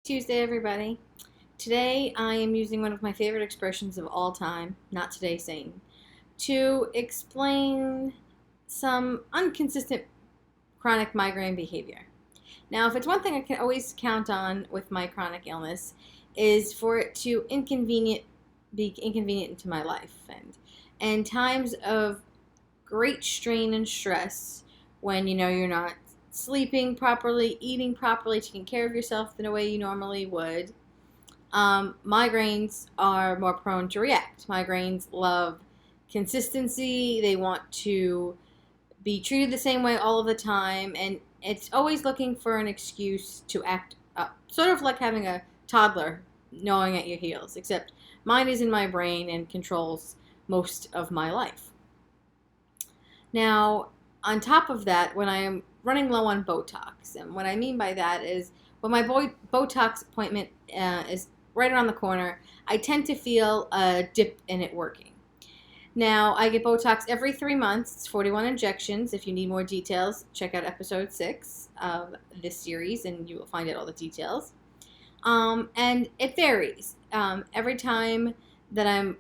Tuesday, everybody. Today I am using one of my favorite expressions of all time, not today, Satan, to explain some inconsistent chronic migraine behavior. Now, if it's one thing I can always count on with my chronic illness, is for it to be inconvenient into my life. And times of great strain and stress, when you're not sleeping properly, eating properly, taking care of yourself in a way you normally would, migraines are more prone to react. Migraines love consistency. They want to be treated the same way all of the time, and it's always looking for an excuse to act up. Sort of like having a toddler gnawing at your heels, except mine is in my brain and controls most of my life. Now, on top of that, when I am running low on Botox, and what I mean by that is when my Botox appointment is right around the corner, I tend to feel a dip in it working. Now, I get Botox every 3 months. It's 41 injections. If you need more details, check out episode 6 of this series, and you will find out all the details. And it varies. Every time that I'm,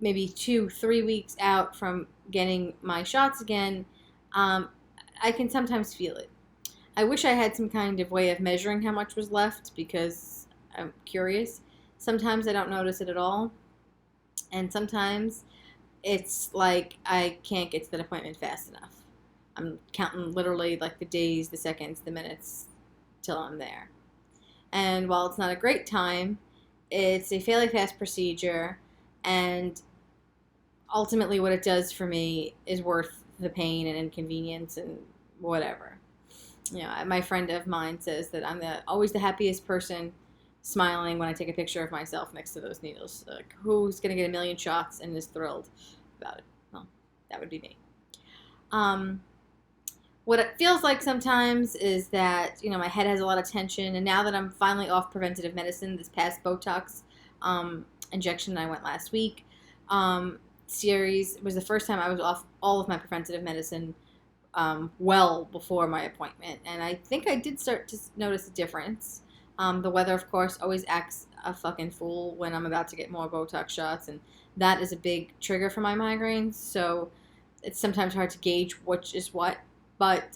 maybe 2-3 weeks out from getting my shots again, I can sometimes feel it. I wish I had some kind of way of measuring how much was left, because I'm curious. Sometimes I don't notice it at all. And sometimes it's like I can't get to that appointment fast enough. I'm counting literally like the days, the seconds, the minutes till I'm there. And while it's not a great time, it's a fairly fast procedure, and ultimately what it does for me is worth the pain and inconvenience and whatever. My friend of mine says that I'm always the happiest person smiling when I take a picture of myself next to those needles. Like, who's going to get a million shots and is thrilled about it? Well, that would be me. What it feels like sometimes is that, my head has a lot of tension, and now that I'm finally off preventative medicine, this past Botox injection I went last week, series was the first time I was off all of my preventative medicine well before my appointment, and I think I did start to notice a difference. The weather, of course, always acts a fucking fool when I'm about to get more Botox shots, and that is a big trigger for my migraines, so it's sometimes hard to gauge which is what, but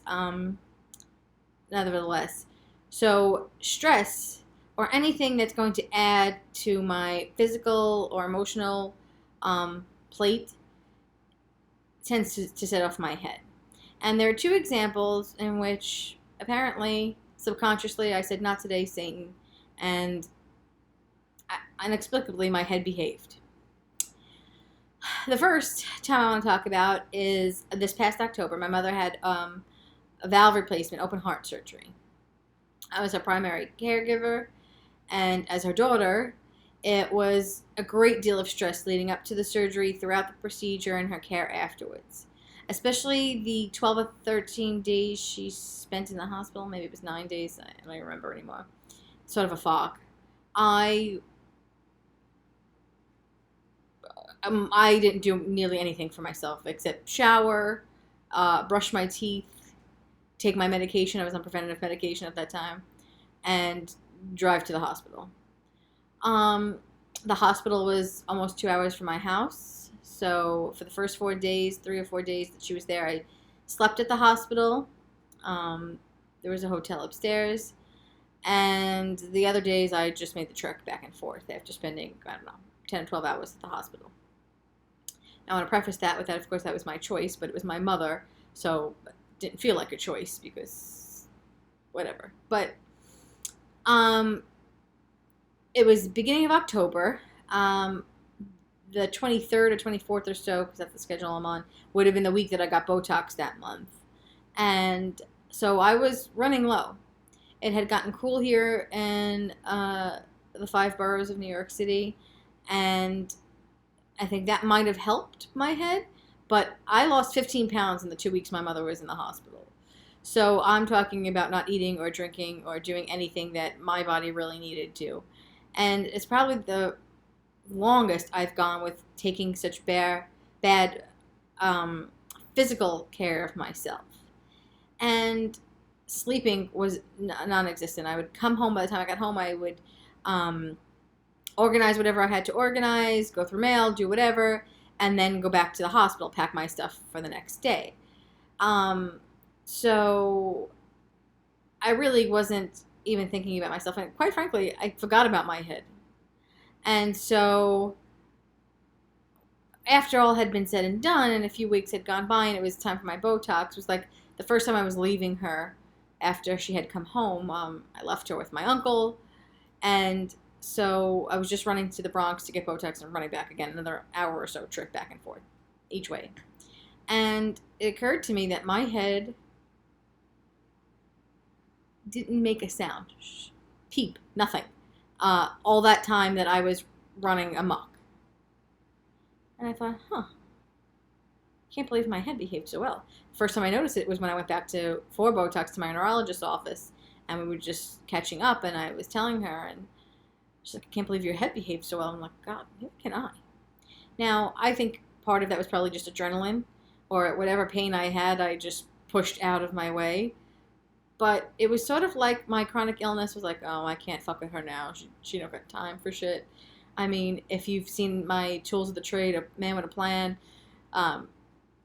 nevertheless. So stress, or anything that's going to add to my physical or emotional plate, tends to set off my head. And there are 2 examples in which apparently subconsciously I said, "Not today, Satan," and inexplicably my head behaved. The first time I want to talk about is this past October. My mother had a valve replacement, open heart surgery. I was her primary caregiver, and as her daughter, it was a great deal of stress leading up to the surgery, throughout the procedure, and her care afterwards. Especially the 12 or 13 days she spent in the hospital. Maybe it was 9 days. I don't remember anymore. Sort of a fog. I didn't do nearly anything for myself except shower, brush my teeth, take my medication. I was on preventative medication at that time, and drive to the hospital. The hospital was almost 2 hours from my house, so for the first 4 days, 3 or 4 days that she was there, I slept at the hospital. There was a hotel upstairs, and the other days I just made the trek back and forth after spending, 10 or 12 hours at the hospital. I want to preface that with that, of course, that was my choice, but it was my mother, so it didn't feel like a choice, because whatever. But it was the beginning of October. The 23rd or 24th or so, because that's the schedule I'm on, would have been the week that I got Botox that month. And so I was running low. It had gotten cool here in the 5 boroughs of New York City, and I think that might have helped my head, but I lost 15 pounds in the 2 weeks my mother was in the hospital. So I'm talking about not eating or drinking or doing anything that my body really needed to. And it's probably the longest I've gone with taking such bad physical care of myself. And sleeping was non-existent. I would come home. By the time I got home, I would organize whatever I had to organize, go through mail, do whatever, and then go back to the hospital, pack my stuff for the next day. So I really wasn't even thinking about myself. And quite frankly, I forgot about my head. And so after all had been said and done, and a few weeks had gone by, and it was time for my Botox, it was like the first time I was leaving her after she had come home. I left her with my uncle, and so I was just running to the Bronx to get Botox and running back again, another hour or so trip back and forth each way. And it occurred to me that my head didn't make a sound, peep, nothing. All that time that I was running amok. And I thought, can't believe my head behaved so well. First time I noticed it was when I went back for Botox to my neurologist's office, and we were just catching up, and I was telling her, and she's like, I can't believe your head behaved so well. I'm like, God, neither can I. Now, I think part of that was probably just adrenaline, or whatever pain I had, I just pushed out of my way. But it was sort of like my chronic illness was like, oh, I can't fuck with her now. She don't got time for shit. I mean, if you've seen my Tools of the Trade, A Man with a Plan,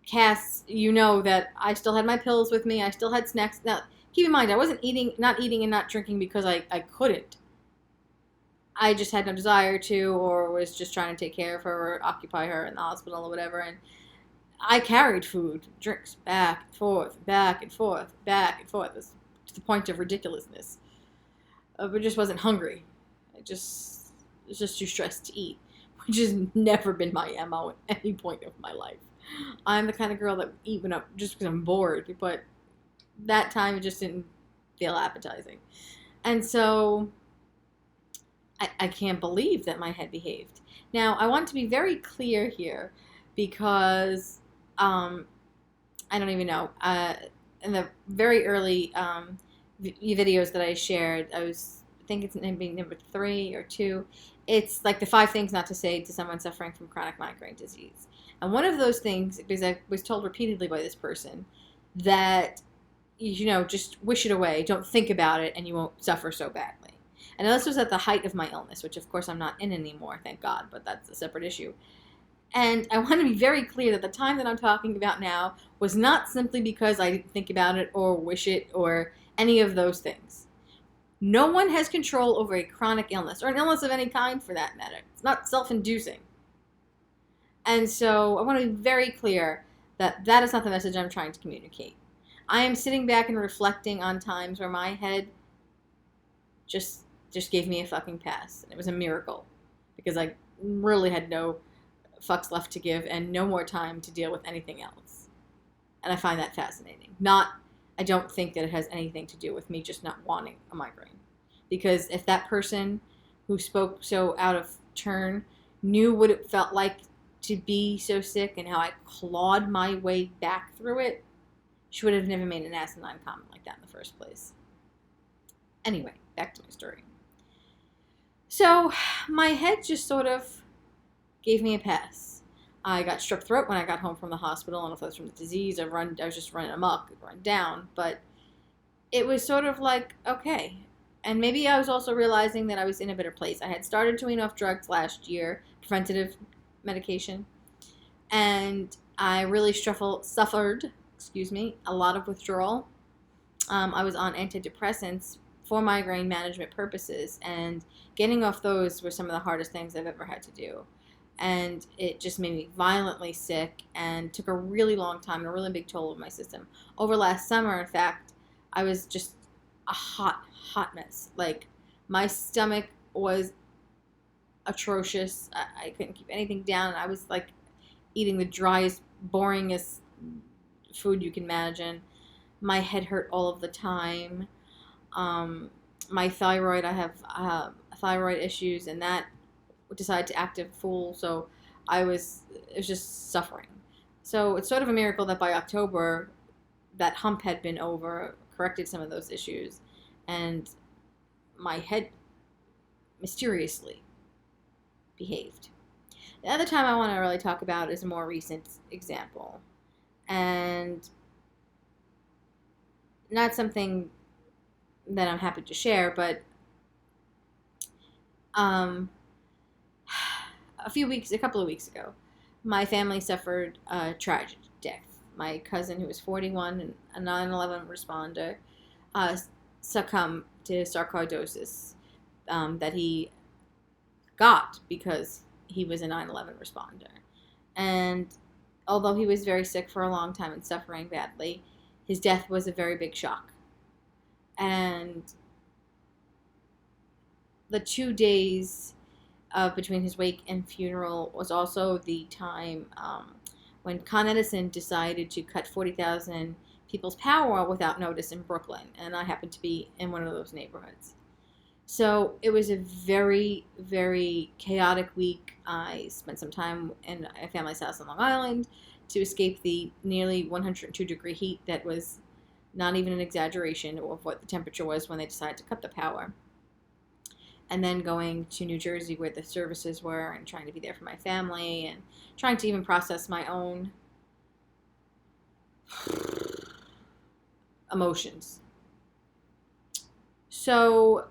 Cass, you know that I still had my pills with me. I still had snacks. Now, keep in mind, I wasn't not eating and not drinking because I couldn't. I just had no desire to, or was just trying to take care of her or occupy her in the hospital or whatever. And I carried food, drinks, back and forth, back and forth, back and forth. This to the point of ridiculousness. But just wasn't hungry. I was just too stressed to eat, which has never been my MO at any point of my life. I'm the kind of girl that would eat when just because I'm bored, but that time it just didn't feel appetizing. And so I can't believe that my head behaved. Now, I want to be very clear here because I don't even know. In the very early videos that I shared, I think it's maybe number 3 or 2. It's like the 5 things not to say to someone suffering from chronic migraine disease. And one of those things, because I was told repeatedly by this person, that, just wish it away. Don't think about it and you won't suffer so badly. And this was at the height of my illness, which of course I'm not in anymore, thank God, but that's a separate issue. And I want to be very clear that the time that I'm talking about now was not simply because I didn't think about it or wish it or any of those things. No one has control over a chronic illness, or an illness of any kind for that matter. It's not self-inducing. And so I want to be very clear that that is not the message I'm trying to communicate. I am sitting back and reflecting on times where my head just gave me a fucking pass. And it was a miracle because I really had no fucks left to give and no more time to deal with anything else. And I find that fascinating. I don't think that it has anything to do with me just not wanting a migraine. Because if that person who spoke so out of turn knew what it felt like to be so sick and how I clawed my way back through it, she would have never made an asinine comment like that in the first place. Anyway, back to my story. So my head just sort of gave me a pass. I got strep throat when I got home from the hospital. I don't know if that was from the disease. I was just running amok, run down. But it was sort of like, okay. And maybe I was also realizing that I was in a better place. I had started to wean off drugs last year, preventative medication. And I really suffered, a lot of withdrawal. I was on antidepressants for migraine management purposes. And getting off those were some of the hardest things I've ever had to do. And it just made me violently sick and took a really long time and a really big toll on my system. Over last summer, in fact, I was just a hot mess. Like, my stomach was atrocious. I couldn't keep anything down. I was like eating the driest, boringest food you can imagine. My head hurt all of the time. My thyroid, I have thyroid issues, and that decided to act a fool, so it was just suffering. So it's sort of a miracle that by October that hump had been over, corrected some of those issues, and my head mysteriously behaved. The other time I want to really talk about is a more recent example, and not something that I'm happy to share, but um, a couple of weeks ago, my family suffered a tragic death. My cousin, who was 41 and a 9/11 responder, uh, succumbed to sarcoidosis that he got because he was a 9/11 responder. And although he was very sick for a long time and suffering badly, his death was a very big shock. And the 2 days between his wake and funeral was also the time when Con Edison decided to cut 40,000 people's power without notice in Brooklyn. And I happened to be in one of those neighborhoods. So it was a very, very chaotic week. I spent some time in a family's house on Long Island to escape the nearly 102-degree heat that was not even an exaggeration of what the temperature was when they decided to cut the power. And then going to New Jersey where the services were and trying to be there for my family and trying to even process my own emotions. So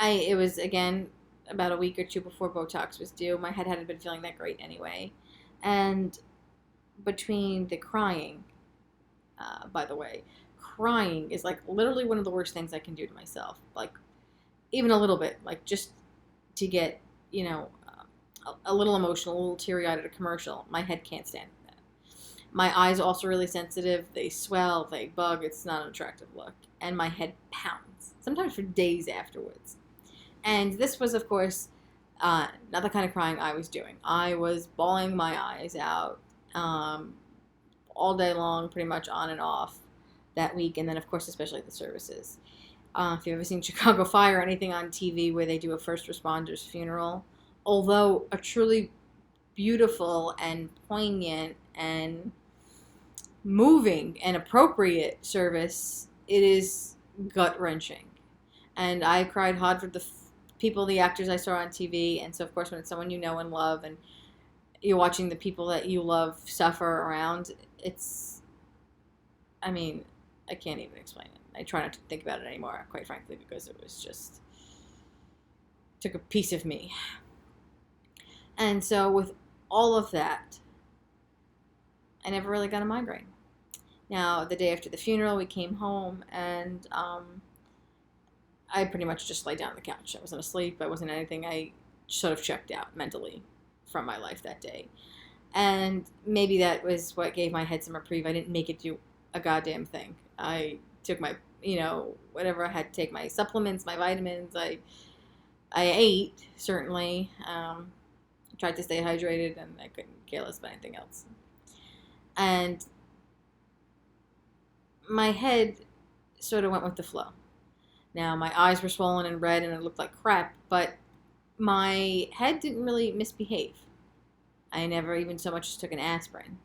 it was, again, about a week or two before Botox was due. My head hadn't been feeling that great anyway. And between the crying, by the way, crying is like literally one of the worst things I can do to myself. Like, even a little bit, like just to get, a little emotional, a little teary-eyed at a commercial. My head can't stand that. My eyes are also really sensitive. They swell, they bug. It's not an attractive look. And my head pounds, sometimes for days afterwards. And this was, of course, not the kind of crying I was doing. I was bawling my eyes out all day long, pretty much on and off that week. And then, of course, especially at the services. If you've ever seen Chicago Fire or anything on TV where they do a first responder's funeral, although a truly beautiful and poignant and moving and appropriate service, it is gut-wrenching. And I cried hard for the people, the actors I saw on TV. And so, of course, when it's someone you know and love and you're watching the people that you love suffer around, I can't even explain it. I try not to think about it anymore, quite frankly, because it was just, took a piece of me. And so with all of that, I never really got a migraine. Now, the day after the funeral, we came home, and I pretty much just lay down on the couch. I wasn't asleep. I wasn't anything. I sort of checked out mentally from my life that day. And maybe that was what gave my head some reprieve. I didn't make it do a goddamn thing. I took my, whatever I had to take, my supplements, my vitamins. I ate, certainly. Tried to stay hydrated, and I couldn't care less about anything else. And my head sort of went with the flow. Now, my eyes were swollen and red, and it looked like crap, but my head didn't really misbehave. I never even so much as took an aspirin.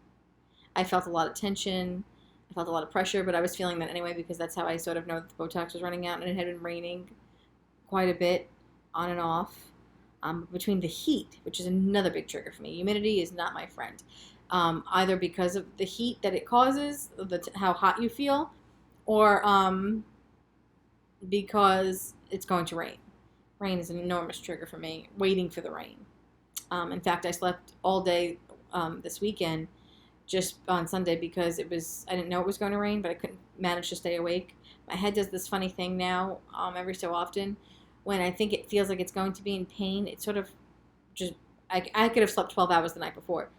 I felt a lot of tension. I felt a lot of pressure, but I was feeling that anyway because that's how I sort of know that the Botox was running out, and it had been raining quite a bit on and off. Between the heat, which is another big trigger for me. Humidity is not my friend. Either because of the heat that it causes, how hot you feel, or because it's going to rain. Rain is an enormous trigger for me, waiting for the rain. In fact, I slept all day this weekend, just on Sunday, because I didn't know it was going to rain, but I couldn't manage to stay awake. My head does this funny thing now, every so often. When I think it feels like it's going to be in pain, it sort of just, I could have slept 12 hours the night before.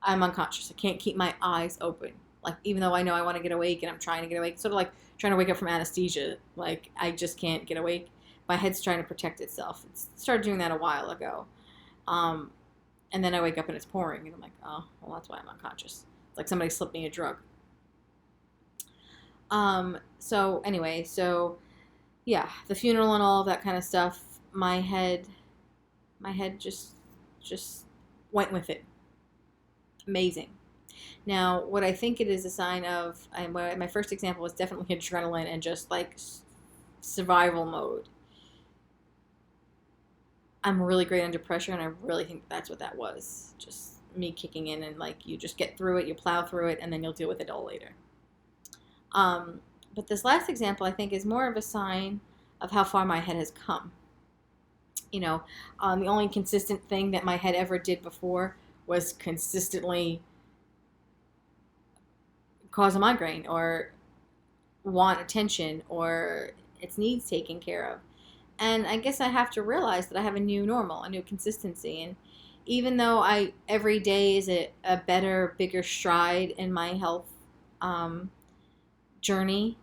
I'm unconscious. I can't keep my eyes open. Like, even though I know I want to get awake and I'm trying to get awake, it's sort of like trying to wake up from anesthesia. Like, I just can't get awake. My head's trying to protect itself. It started doing that a while ago. And then I wake up and it's pouring, and I'm like, oh, well, that's why I'm unconscious. It's like somebody slipped me a drug. So anyway, yeah, the funeral and all of that kind of stuff, my head just went with it. Amazing. Now, what I think it is a sign of, my first example was definitely adrenaline and just like survival mode. I'm really great under pressure, and I really think that's what that was. Just me kicking in, and like, you just get through it, you plow through it, and then you'll deal with it all later. But this last example, I think, is more of a sign of how far my head has come. The only consistent thing that my head ever did before was consistently cause a migraine or want attention or its needs taken care of. And I guess I have to realize that I have a new normal, a new consistency. And even though every day is a better, bigger stride in my health journey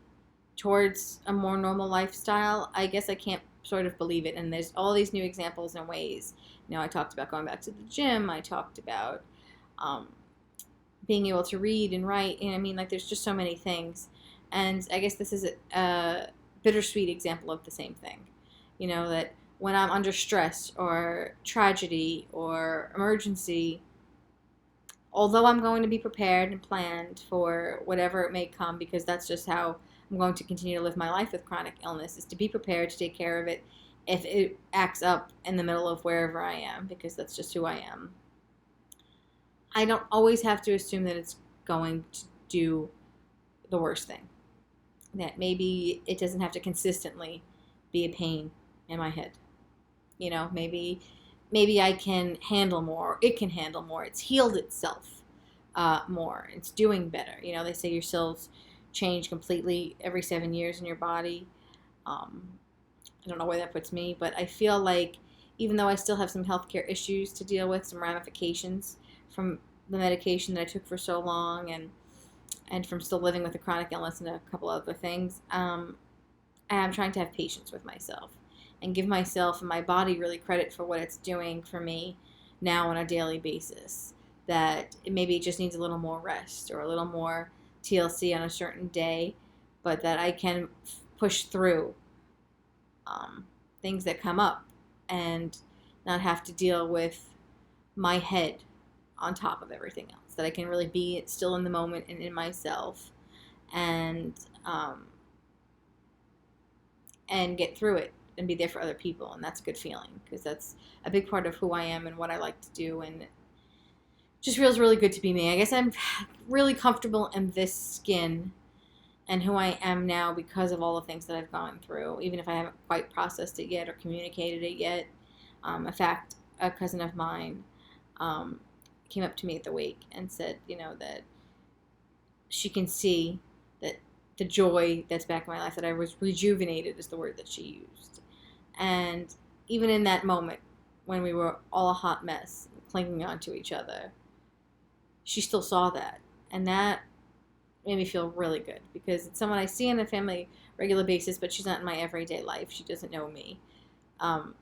towards a more normal lifestyle, I guess I can't sort of believe it. And there's all these new examples and ways. I talked about going back to the gym. I talked about being able to read and write. There's just so many things. And I guess this is a bittersweet example of the same thing. That when I'm under stress or tragedy or emergency, although I'm going to be prepared and planned for whatever it may come, because that's just how I'm going to continue to live my life with chronic illness, is to be prepared to take care of it if it acts up in the middle of wherever I am, because that's just who I am. I don't always have to assume that it's going to do the worst thing. That maybe it doesn't have to consistently be a pain in my head. Maybe I can handle more. It can handle more. It's healed itself more. It's doing better. They say your cells change completely every 7 years in your body. I don't know where that puts me, but I feel like even though I still have some healthcare issues to deal with, some ramifications from the medication that I took for so long and from still living with a chronic illness and a couple other things, I am trying to have patience with myself and give myself and my body really credit for what it's doing for me now on a daily basis. That maybe it just needs a little more rest or a little more TLC on a certain day, but that I can push through things that come up and not have to deal with my head on top of everything else. That I can really be still in the moment and in myself and get through it and be there for other people. And that's a good feeling, because that's a big part of who I am and what I like to do, and it just feels really good to be me. I guess I'm really comfortable in this skin and who I am now because of all the things that I've gone through, even if I haven't quite processed it yet or communicated it yet. In fact, a cousin of mine came up to me at the wake and said, that she can see that the joy that's back in my life, that I was rejuvenated, is the word that she used. And even in that moment when we were all a hot mess, clinging onto each other, she still saw that. And that made me feel really good, because it's someone I see on a family regular basis, but she's not in my everyday life. She doesn't know me on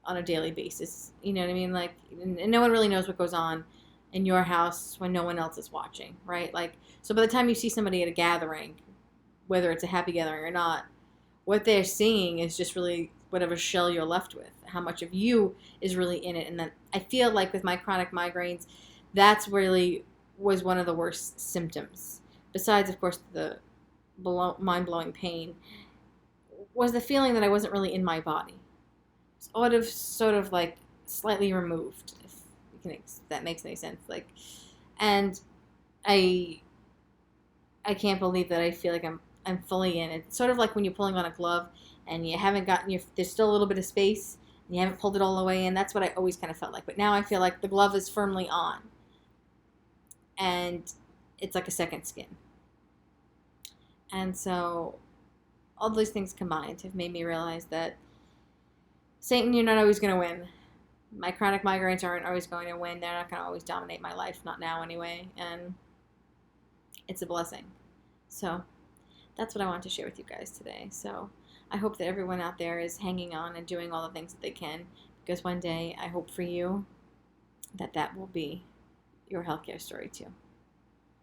a daily basis. You know what I mean? And no one really knows what goes on in your house when no one else is watching, right? So by the time you see somebody at a gathering, whether it's a happy gathering or not, what they're seeing is just really whatever shell you're left with, how much of you is really in it. And then I feel like with my chronic migraines, that's really was one of the worst symptoms, besides, of course, the mind-blowing pain, was the feeling that I wasn't really in my body. Sort of like slightly removed, if that makes any sense. And I can't believe that I feel like I'm fully in it. It's sort of like when you're pulling on a glove and you haven't there's still a little bit of space and you haven't pulled it all the way in. That's what I always kind of felt like. But now I feel like the glove is firmly on. And it's like a second skin. And so all these things combined have made me realize that, Satan, you're not always going to win. My chronic migraines aren't always going to win. They're not going to always dominate my life, not now anyway. And it's a blessing. So that's what I wanted to share with you guys today. So I hope that everyone out there is hanging on and doing all the things that they can, because one day I hope for you that will be your healthcare story too.